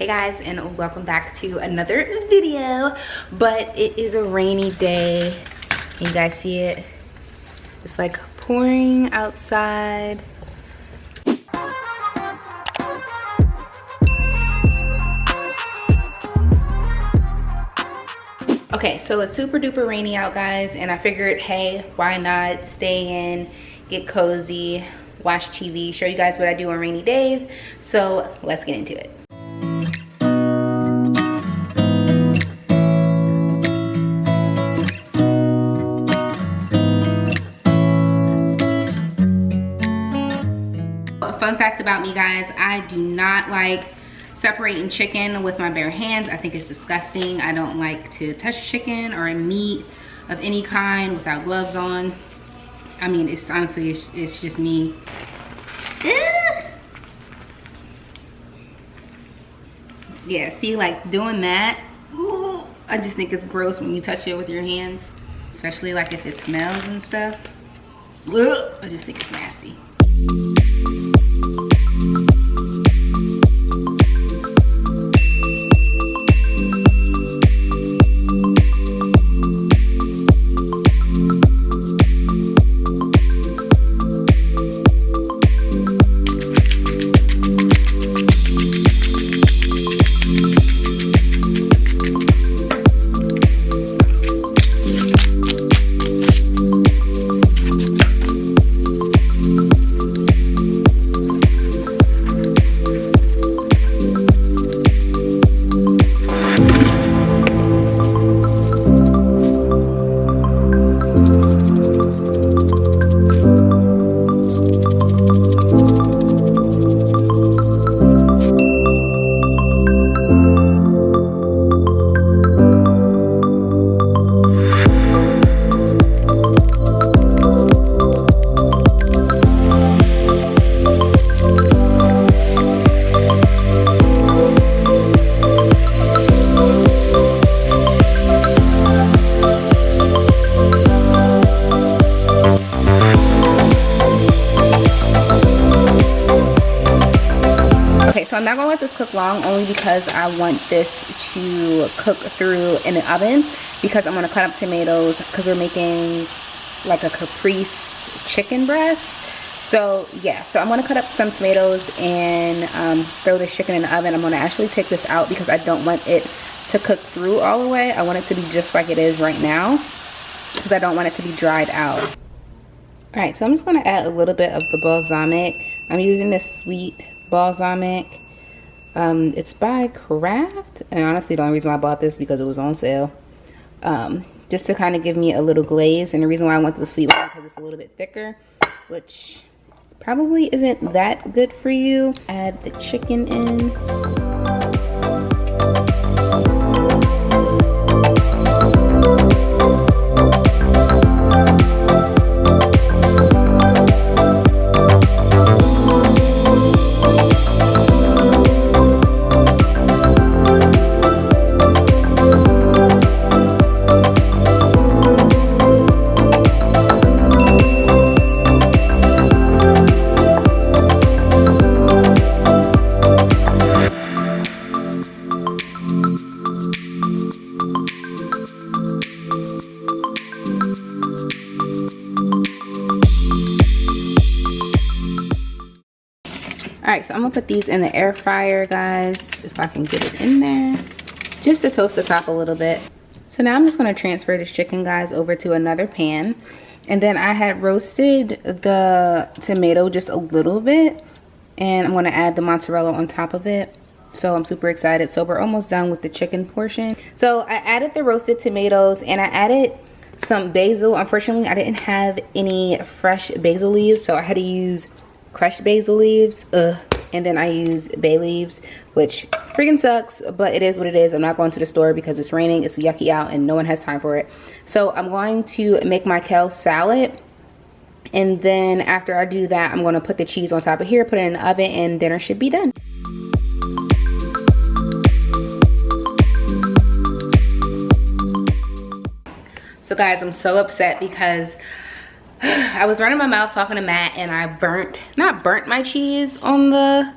Hey guys, and welcome back to another video. But it is a rainy day. Can you guys see it? It's like pouring outside. Okay, so it's super duper rainy out, guys, and I figured, hey, why not stay in, get cozy, watch TV, show you guys what I do on rainy days. So let's get into it. A fun fact about me, guys, I do not like separating chicken with my bare hands. I think it's disgusting. I don't like to touch chicken or meat of any kind without gloves on. I mean, it's honestly, it's just me. Yeah, see, like doing that, I just think it's gross when you touch it with your hands, especially like if it smells and stuff. I just think it's nasty. So I'm not gonna let this cook long, only because I want this to cook through in the oven, because I'm gonna cut up tomatoes because we're making like a caprese chicken breast. So yeah, so I'm gonna cut up some tomatoes and throw this chicken in the oven. I'm gonna actually take this out because I don't want it to cook through all the way. I want it to be just like it is right now because I don't want it to be dried out. All right, so I'm just gonna add a little bit of the balsamic. I'm using this sweet balsamic. It's by Kraft, and honestly the only reason why I bought this because it was on sale, just to kind of give me a little glaze. And the reason why I went the sweet one because it's a little bit thicker, which probably isn't that good for you. Add the chicken in. Alright, so I'm gonna put these in the air fryer, guys, if I can get it in there, just to toast the top a little bit. So now I'm just gonna transfer this chicken, guys, over to another pan. And then I had roasted the tomato just a little bit, and I'm gonna add the mozzarella on top of it. So I'm super excited. So we're almost done with the chicken portion. So I added the roasted tomatoes and I added some basil. Unfortunately, I didn't have any fresh basil leaves, so I had to use crushed basil leaves. And then I use bay leaves, which freaking sucks, but it is what it is. I'm not going to the store because it's raining, it's yucky out, and no one has time for it. So I'm going to make my kale salad, and then after I do that, I'm going to put the cheese on top of here, put it in the oven, and dinner should be done. So guys, I'm so upset because I was running my mouth talking to Matt and I not burnt my cheese on the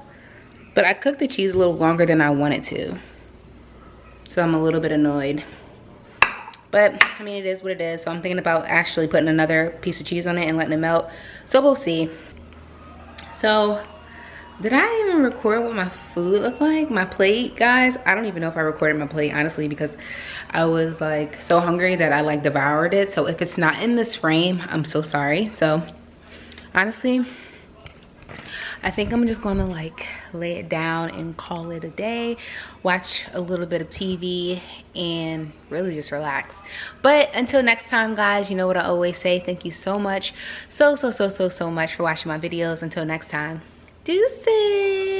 But I cooked the cheese a little longer than I wanted to. So I'm a little bit annoyed. But I mean, it is what it is. So I'm thinking about actually putting another piece of cheese on it and letting it melt. So we'll see. So did I even record what my food looked like? My plate, guys? I don't even know if I recorded my plate, honestly, because I was like so hungry that I like devoured it. So if it's not in this frame, I'm so sorry. So honestly, I think I'm just gonna like lay it down and call it a day, watch a little bit of TV, and really just relax. But until next time, guys, you know what I always say. Thank you so much, so much for watching my videos. Until next time, deuces.